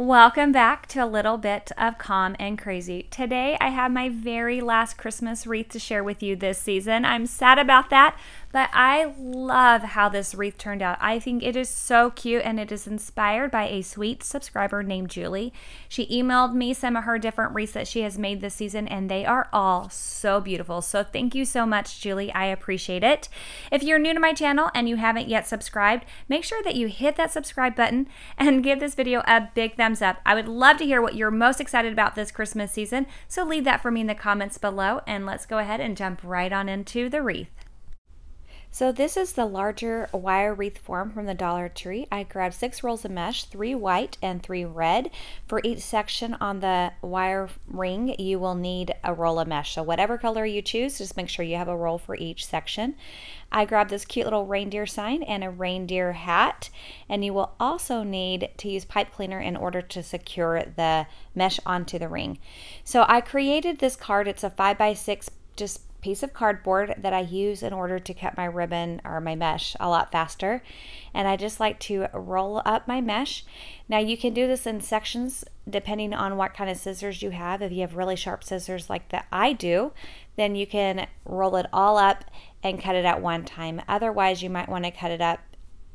Welcome back to a little bit of calm and crazy. Today I have my very last Christmas wreath to share with you this season. I'm sad about that, but I love how this wreath turned out. I think it is so cute, and it is inspired by a sweet subscriber named Julie. She emailed me some of her different wreaths that she has made this season, and they are all so beautiful. So thank you so much, Julie. I appreciate it. If you're new to my channel and you haven't yet subscribed, make sure that you hit that subscribe button and give this video a big thumbs up. I would love to hear what you're most excited about this Christmas season, so leave that for me in the comments below, and let's go ahead and jump right on into the wreath. So this is the larger wire wreath form from the Dollar Tree. I grabbed 6 rolls of mesh, 3 white and 3 red. For each section on the wire ring, you will need a roll of mesh. So whatever color you choose, just make sure you have a roll for each section. I grabbed this cute little reindeer sign and a reindeer hat, and you will also need to use pipe cleaner in order to secure the mesh onto the ring. So I created this card. It's a 5x6 just piece of cardboard that I use in order to cut my ribbon or my mesh a lot faster, and I just like to roll up my mesh. Now you can do this in sections depending on what kind of scissors you have. If you have really sharp scissors like that I do, then you can roll it all up and cut it at one time. Otherwise, you might want to cut it up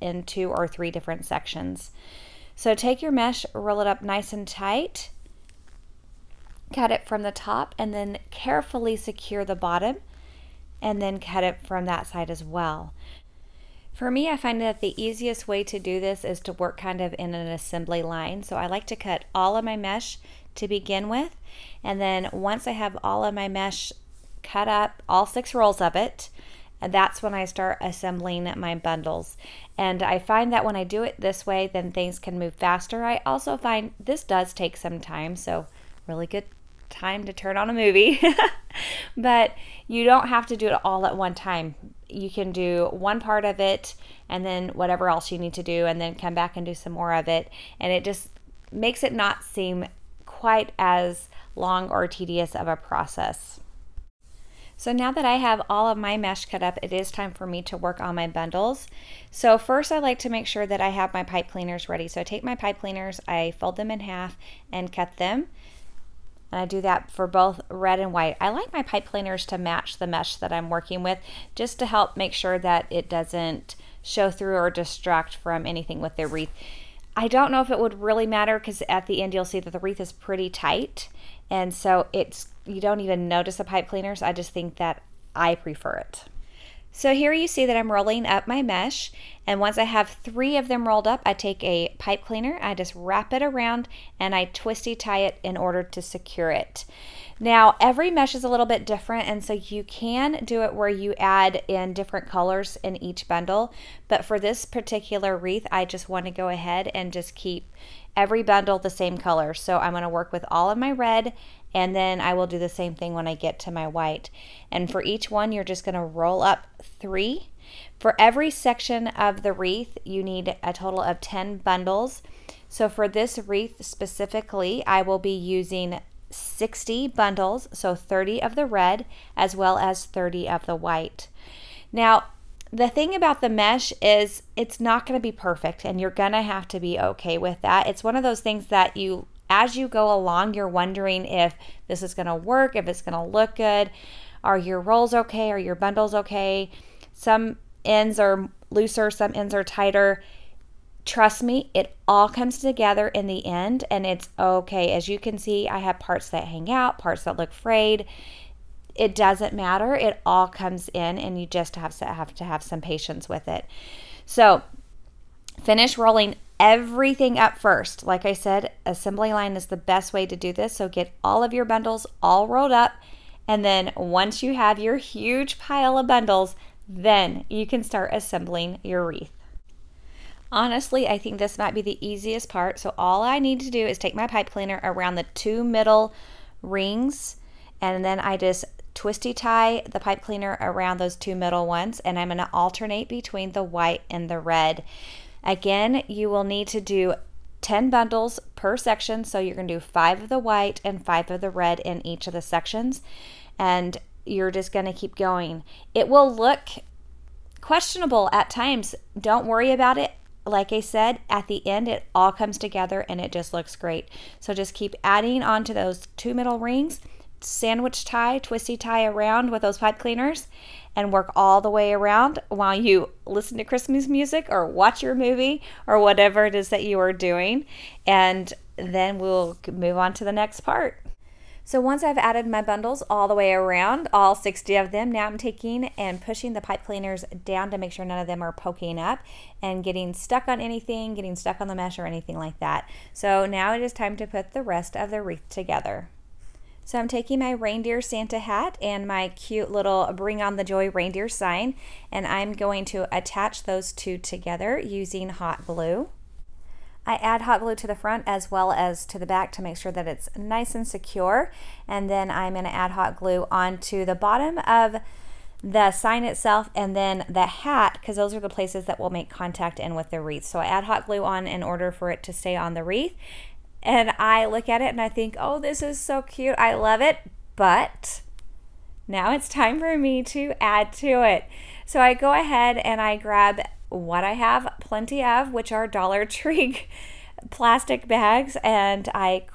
in 2 or 3 different sections. So take your mesh, roll it up nice and tight, cut it from the top, and then carefully secure the bottom, and then cut it from that side as well. For me, I find that the easiest way to do this is to work kind of in an assembly line. So I like to cut all of my mesh to begin with, and then once I have all of my mesh cut up, all 6 rolls of it, and that's when I start assembling my bundles. And I find that when I do it this way, then things can move faster. I also find this does take some time, so really good time to turn on a movie. But you don't have to do it all at one time. You can do one part of it and then whatever else you need to do, and then come back and do some more of it, and it just makes it not seem quite as long or tedious of a process. So now that I have all of my mesh cut up, it is time for me to work on my bundles. So first I like to make sure that I have my pipe cleaners ready. So I take my pipe cleaners, I fold them in half and cut them. And I do that for both red and white. I like my pipe cleaners to match the mesh that I'm working with, just to help make sure that it doesn't show through or distract from anything with the wreath. I don't know if it would really matter, because at the end you'll see that the wreath is pretty tight, and so you don't even notice the pipe cleaners. I just think that I prefer it. So here you see that I'm rolling up my mesh, and once I have 3 of them rolled up, I take a pipe cleaner, I just wrap it around, and I twisty tie it in order to secure it. Now every mesh is a little bit different, and so you can do it where you add in different colors in each bundle, but for this particular wreath I just want to go ahead and just keep every bundle the same color. So I'm going to work with all of my red, and then I will do the same thing when I get to my white. And for each one, you're just going to roll up 3. For every section of the wreath, you need a total of 10 bundles. So for this wreath specifically, I will be using 60 bundles, so 30 of the red as well as 30 of the white. Now, the thing about the mesh is it's not going to be perfect, and you're going to have to be okay with that. It's one of those things that as you go along, you're wondering if this is going to work, if it's going to look good. Are your rolls okay? Are your bundles okay? Some ends are looser, some ends are tighter. Trust me, it all comes together in the end, and it's okay. As you can see, I have parts that hang out, parts that look frayed. It doesn't matter. It all comes in, and you just have to have some patience with it. So finish rolling everything up first. Like I said, assembly line is the best way to do this. So get all of your bundles all rolled up, and then once you have your huge pile of bundles, then you can start assembling your wreath. Honestly, I think this might be the easiest part. So all I need to do is take my pipe cleaner around the 2 middle rings, and then I just twisty tie the pipe cleaner around those 2 middle ones, and I'm going to alternate between the white and the red. Again, you will need to do 10 bundles per section, so you're going to do 5 of the white and 5 of the red in each of the sections, and you're just going to keep going. It will look questionable at times. Don't worry about it. like I said, at the end, it all comes together and it just looks great. So just keep adding onto those 2 middle rings, sandwich tie, twisty tie around with those pipe cleaners, and work all the way around while you listen to Christmas music or watch your movie or whatever it is that you are doing. And then we'll move on to the next part. So once I've added my bundles all the way around, all 60 of them, now I'm taking and pushing the pipe cleaners down to make sure none of them are poking up and getting stuck on anything, getting stuck on the mesh or anything like that. So now it is time to put the rest of the wreath together. So I'm taking my Reindeer Santa hat and my cute little Bring on the Joy reindeer sign, and I'm going to attach those two together using hot glue. I add hot glue to the front as well as to the back to make sure that it's nice and secure. And then I'm going to add hot glue onto the bottom of the sign itself and then the hat, because those are the places that will make contact in with the wreath. So I add hot glue on in order for it to stay on the wreath. And I look at it and I think, oh, this is so cute. I love it. But now it's time for me to add to it. So I go ahead and I grab what I have plenty of, which are Dollar Tree plastic bags, and I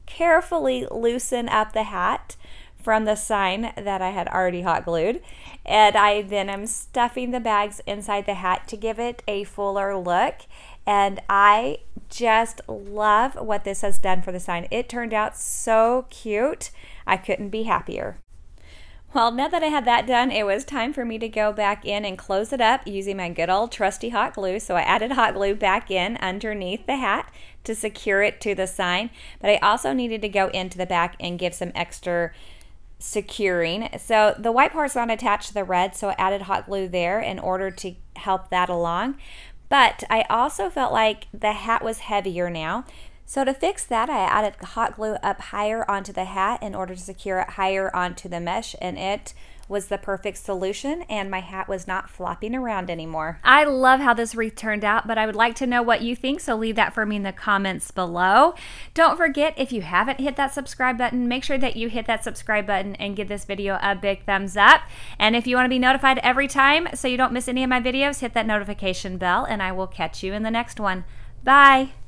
carefully loosen up the hat from the sign that I had already hot glued, and I then am stuffing the bags inside the hat to give it a fuller look. And I just love what this has done for the sign. It turned out so cute. I couldn't be happier. Well, now that I had that done, it was time for me to go back in and close it up using my good old trusty hot glue. So I added hot glue back in underneath the hat to secure it to the sign. But I also needed to go into the back and give some extra securing. So the white part's not attached to the red, so I added hot glue there in order to help that along. But I also felt like the hat was heavier now. So to fix that, I added hot glue up higher onto the hat in order to secure it higher onto the mesh, and it was the perfect solution, and my hat was not flopping around anymore. I love how this wreath turned out, but I would like to know what you think, so leave that for me in the comments below. Don't forget, if you haven't hit that subscribe button, make sure that you hit that subscribe button and give this video a big thumbs up. And if you want to be notified every time so you don't miss any of my videos, hit that notification bell, and I will catch you in the next one. Bye!